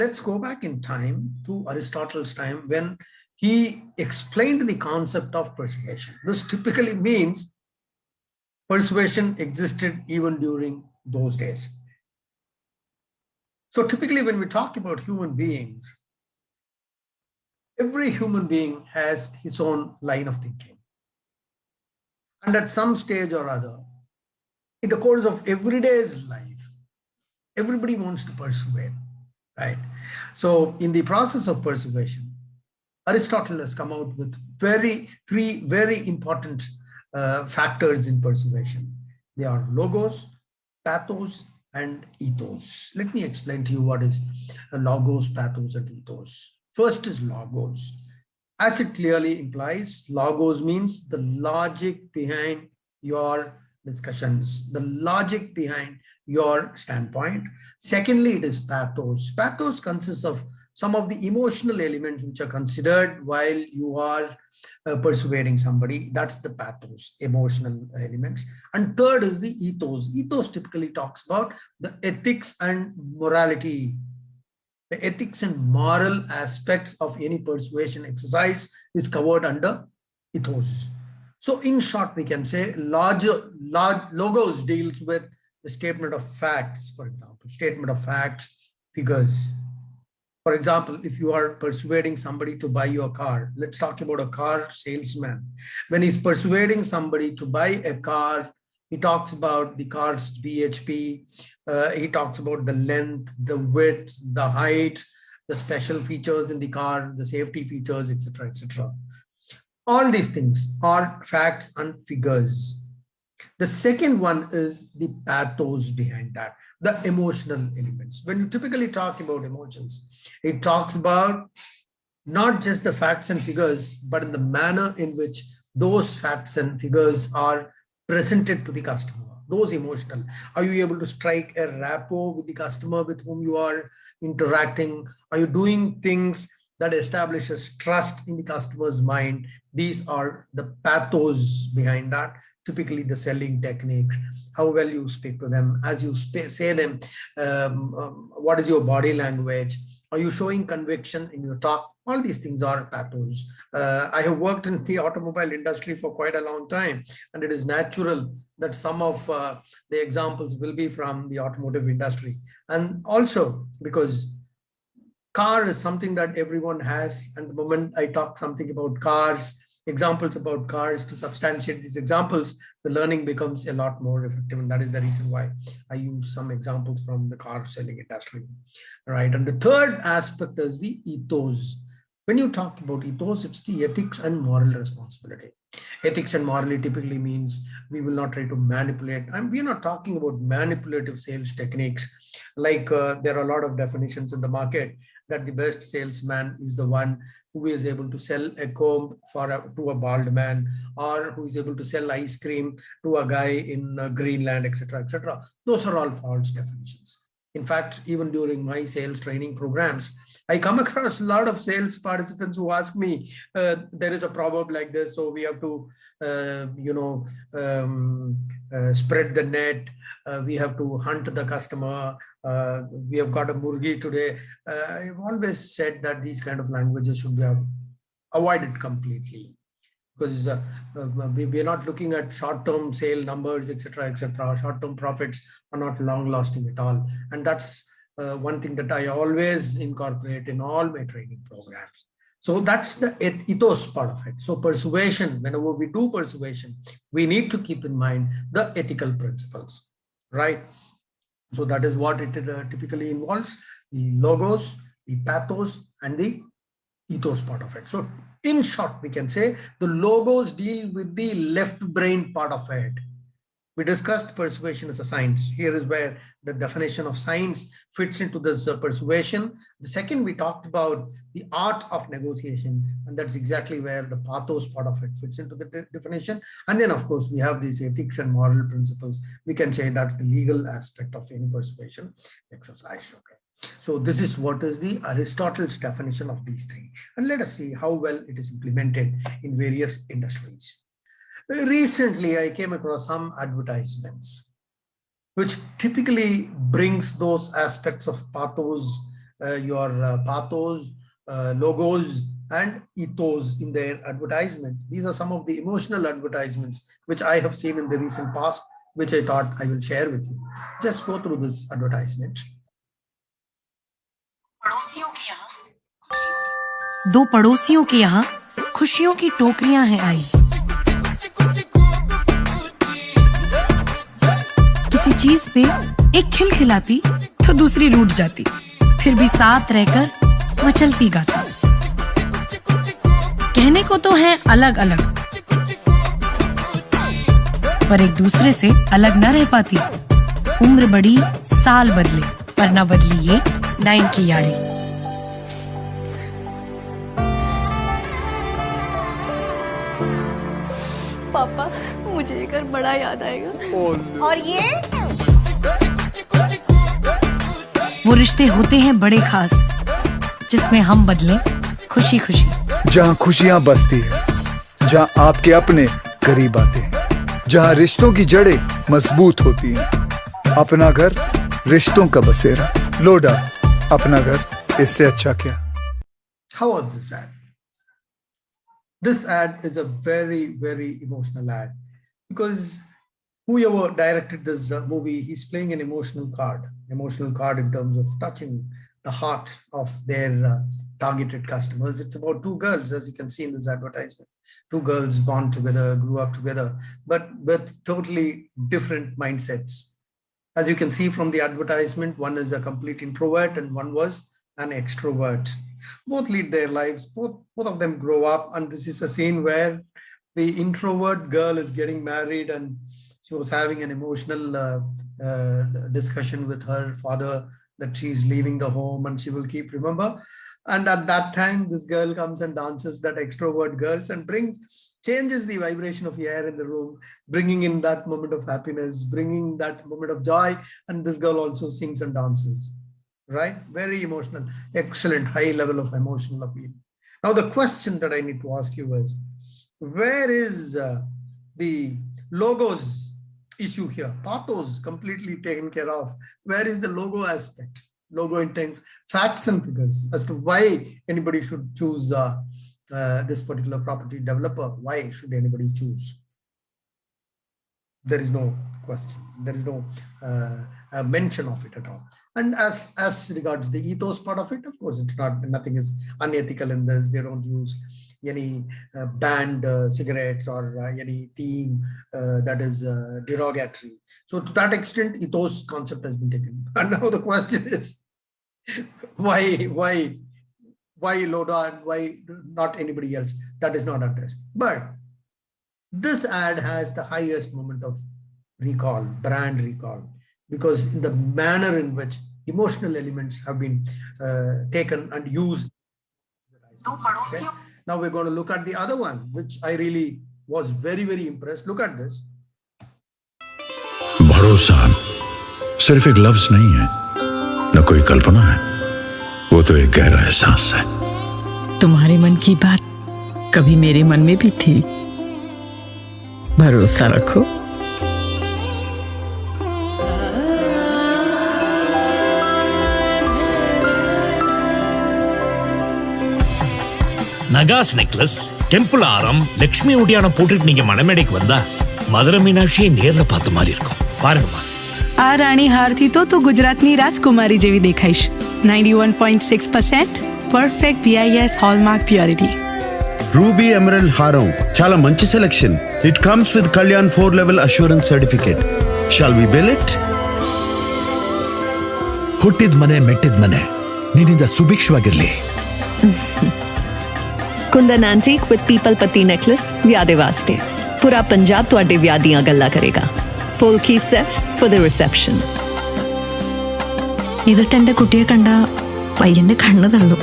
let's go back in time to Aristotle's time when he explained the concept of persuasion. This typically means persuasion existed even during those days. So typically when we talk about human beings, every human being has his own line of thinking. And at some stage or other, in the course of everyday's life, everybody wants to persuade, right? So in the process of persuasion, Aristotle has come out with three very important factors in persuasion. They are logos, pathos, and ethos. Let me explain to you what is logos, pathos, and ethos. First is logos. As it clearly implies, logos means the logic behind your discussions, the logic behind your standpoint. Secondly, it is pathos. Pathos consists of some of the emotional elements which are considered while you are persuading somebody. That's the pathos, emotional elements. And third is the ethos. Ethos typically talks about the ethics and morality. The ethics and moral aspects of any persuasion exercise is covered under ethos. So in short, we can say logos deals with the statement of facts, for example, statement of facts, figures. For example, if you are persuading somebody to buy your car, let's talk about a car salesman. When he's persuading somebody to buy a car, he talks about the car's BHP, he talks about the length, the width, the height, the special features in the car, the safety features, etc., etc. All these things are facts and figures. The second one is the pathos behind that, the emotional elements. When you typically talk about emotions, it talks about not just the facts and figures, but in the manner in which those facts and figures are presented to the customer. Those emotional. Are you able to strike a rapport with the customer with whom you are interacting? Are you doing things that establishes trust in the customer's mind? These are the pathos behind that. Typically the selling techniques, how well you speak to them, as you say them, what is your body language? Are you showing conviction in your talk? All these things are pathos. I have worked in the automobile industry for quite a long time, and it is natural that some of the examples will be from the automotive industry. And also because car is something that everyone has, and the moment I talk something about cars, examples about cars to substantiate these examples, the learning becomes a lot more effective. And that is the reason why I use some examples from the car selling industry, right? And the third aspect is the ethos. When you talk about ethos, it's the ethics and moral responsibility. Ethics and morality typically means we will not try to manipulate. And we're not talking about manipulative sales techniques. Like there are a lot of definitions in the market that the best salesman is the one who is able to sell a comb to a bald man, or who is able to sell ice cream to a guy in Greenland, etc., etc. Those are all false definitions. In fact, even during my sales training programs, I come across a lot of sales participants who ask me, there is a proverb like this, so we have to, spread the net, we have to hunt the customer, we have got a murgi today. I've always said that these kind of languages should be avoided completely, because we're not looking at short-term sale numbers, etc., etc. Short-term profits are not long-lasting at all. And that's one thing that I always incorporate in all my training programs. So that's the ethos part of it. So persuasion, whenever we do persuasion, we need to keep in mind the ethical principles, right? So that is what it typically involves: the logos, the pathos, and the ethos part of it. So in short, we can say the logos deal with the left brain part of it. We discussed persuasion as a science. Here is where the definition of science fits into this persuasion. The second, we talked about the art of negotiation, and that's exactly where the pathos part of it fits into the definition. And then, of course, we have these ethics and moral principles. We can say that's the legal aspect of any persuasion exercise. Okay. So this is what is the Aristotle's definition of these three. And let us see how well it is implemented in various industries. Recently, I came across some advertisements, which typically brings those aspects of pathos your pathos, logos, and ethos in their advertisement. These are some of the emotional advertisements which I have seen in the recent past, which I thought I will share with you. Just go through this advertisement. दो पड़ोसियों के यहाँ खुशियों की टोकरियां हैं आई। किसी चीज पे एक खिलखिलाती तो दूसरी रूठ जाती, फिर भी साथ रहकर मचलती गाती। कहने को तो है अलग अलग, पर एक दूसरे से अलग न रह पाती। उम्र बड़ी साल बदले, पर न बदली ये 9 की यारी। पापा, मुझे ये घर बड़ा याद आएगा। और ये वो रिश्ते होते हैं बड़े खास, जिसमें हम बदले खुशी खुशी। जहाँ खुशियाँ बसती है, जहाँ आपके अपने करीब आते हैं, जहाँ रिश्तों की जड़ें मजबूत होती हैं। अपना घर रिश्तों का बसेरा, लोडा अपना घर, इससे अच्छा क्या। How was this ad? This ad is a very, very emotional ad, because whoever directed this movie, he's playing an emotional card in terms of touching the heart of their targeted customers. It's about two girls, as you can see in this advertisement. Two girls born together, grew up together, but with totally different mindsets. As you can see from the advertisement, one is a complete introvert and one was an extrovert. Both lead their lives, both of them grow up, and this is a scene where the introvert girl is getting married and she was having an emotional discussion with her father that she's leaving the home and she will keep remember. And at that time, this girl comes and dances that extrovert girls and changes the vibration of the air in the room, bringing in that moment of happiness, bringing that moment of joy. And this girl also sings and dances, right? Very emotional, excellent, high level of emotional appeal. Now, the question that I need to ask you is, where is the logos issue here? Pathos completely taken care of. Where is the logo aspect? Logo in terms, facts and figures as to why anybody should choose this particular property developer. Why should anybody choose? There is no question. There is no mention of it at all. And as regards the ethos part of it, of course, it's not, nothing is unethical in this. They don't use any banned cigarettes or any theme that is derogatory. So to that extent, ethos concept has been taken. And now the question is, why Loda and why not anybody else? That is not addressed. But this ad has the highest moment of recall, brand recall, because in the manner in which emotional elements have been taken and used. Okay? Now we're going to look at the other one, which I really was very, very impressed. Look at this. भरोसा सिर्फ एक लफ्ज नहीं है, न कोई कल्पना है, वो तो एक गहरा एहसास है। तुम्हारे मन की बात कभी मेरे मन में भी थी, भरोसा रखो। நகாஸ் நெக்லஸ், டெம்பிள் ஆரம், லட்சுமி ஒட்டியான போட்டுட்டு நீங்க மணமேடைக்கு வந்தா மதுரை மீனாட்சியை நேர்ல பார்த்த மாதிரி இருக்கும். பாருங்கம்மா. આ રાણી હારથી તો ગુજરાતની રાજકુમારી જેવી દેખાઈશ. 91.6% perfect BIS hallmark purity. Ruby emerald హారం చాలా మంచి selection. It comes with Kalyan 4-level assurance certificate. Shall we bill it? ಹುಟ್ಟಿದ ಮನೆ ಮೆಟ್ಟಿದ ಮನೆ ನಿನ್ನಿಂದ ಸುಭಿಕ್ಷವಾಗಿರ್ಲಿ. कुंदन एंटीक विद पीपल पत्ती नेकलेस व्याह दे वास्ते पूरा पंजाब तुहाडे व्याह दियां गल्लां करेगा. Polki set for the reception. ഇതിട്ട് എന്റെ കുട്ടിയെ കണ്ട പയ്യന്റെ കണ്ണ് തള്ളും.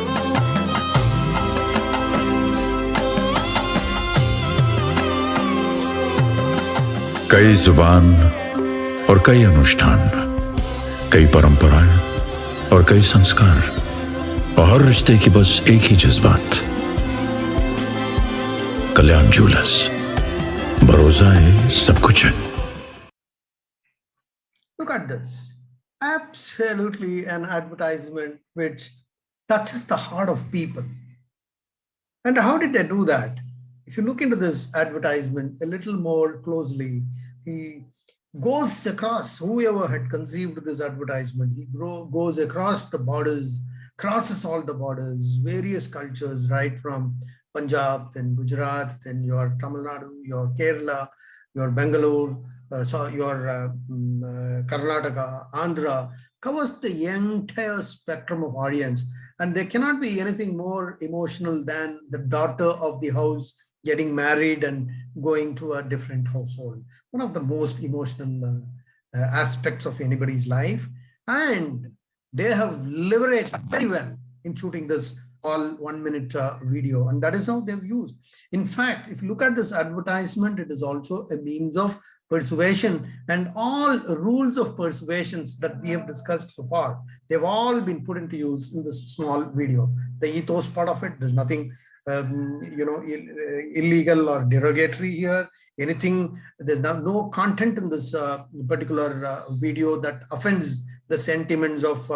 कई जुबान और कई अनुष्ठान, कई परंपराएं और कई संस्कार, और हर रिश्ते की बस एक ही जज्बात। कल्याण ज्वेलर्स, भरोसा है, सब कुछ है। Look at this. Absolutely an advertisement which touches the heart of people. And how did they do that? If you look into this advertisement a little more closely, he goes across, whoever had conceived this advertisement, he goes across the borders, crosses all the borders, various cultures, right from Punjab, then Gujarat, then your Tamil Nadu, your Kerala, your Bangalore, your Karnataka, Andhra, covers the entire spectrum of audience. And there cannot be anything more emotional than the daughter of the house getting married and going to a different household. One of the most emotional aspects of anybody's life. And they have leveraged very well in shooting this all 1 minute video. And that is how they've used. In fact, if you look at this advertisement, it is also a means of persuasion, and all rules of persuasions that we have discussed so far, they've all been put into use in this small video. The ethos part of it, there's nothing illegal or derogatory here. Anything, there's no content in this particular video that offends the sentiments of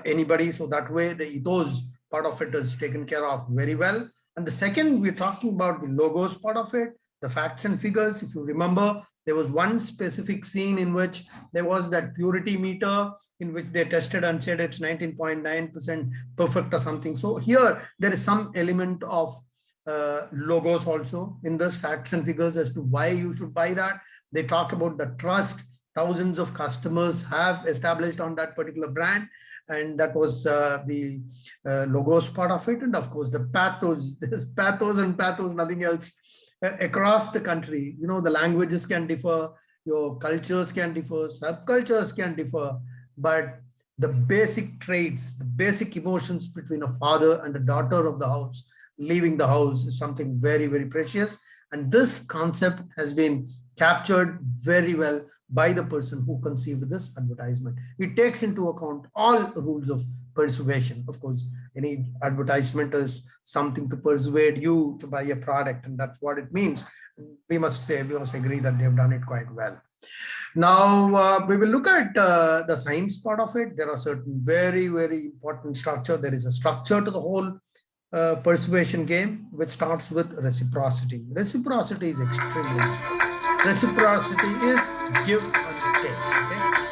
anybody. So that way the ethos part of it is taken care of very well. And the second, we're talking about the logos part of it, the facts and figures. If you remember, there was one specific scene in which there was that purity meter in which they tested and said it's 19.9% perfect or something. So here there is some element of logos also in this facts and figures as to why you should buy that. They talk about the trust thousands of customers have established on that particular brand. And that was the logos part of it. And of course, the pathos, there's pathos and pathos, nothing else. Across the country, you know, the languages can differ, your cultures can differ, subcultures can differ, but the basic traits, the basic emotions between a father and a daughter of the house leaving the house is something very, very precious. And this concept has been captured very well by the person who conceived this advertisement. It takes into account all rules of persuasion. Of course, any advertisement is something to persuade you to buy a product, and that's what it means. We must agree that they've done it quite well. Now, we will look at the science part of it. There are certain very, very important structure. There is a structure to the whole persuasion game, which starts with reciprocity. Reciprocity is extremely important. Reciprocity is give and take. Okay?